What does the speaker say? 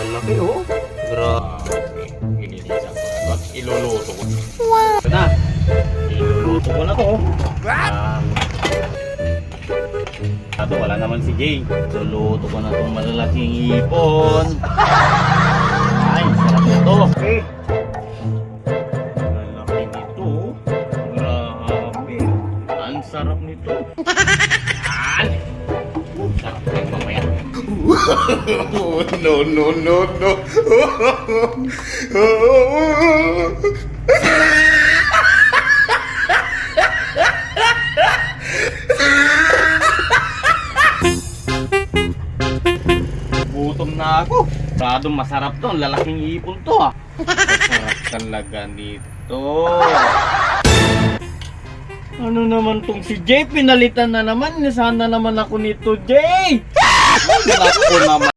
Lalaki oh. Grabe. Ginilisan ko na to. Iluluto ko. Ito na. Iluluto ko na to. Ito wala naman si Jay. Luluto ko na itong malalaking ipon. Ay, sarap nito. Okay. Lalaki nito. Grabe. Ang sarap nito. Sarap rin mamaya. No, no, no, no. Gutom na ako. Masyadong masarap to. Ang lalaking ipon to ah. Masarap talaga nito. Ano naman tong si Jay? Pinalitan na naman. Sana naman ako nito, Jay! Naku naman.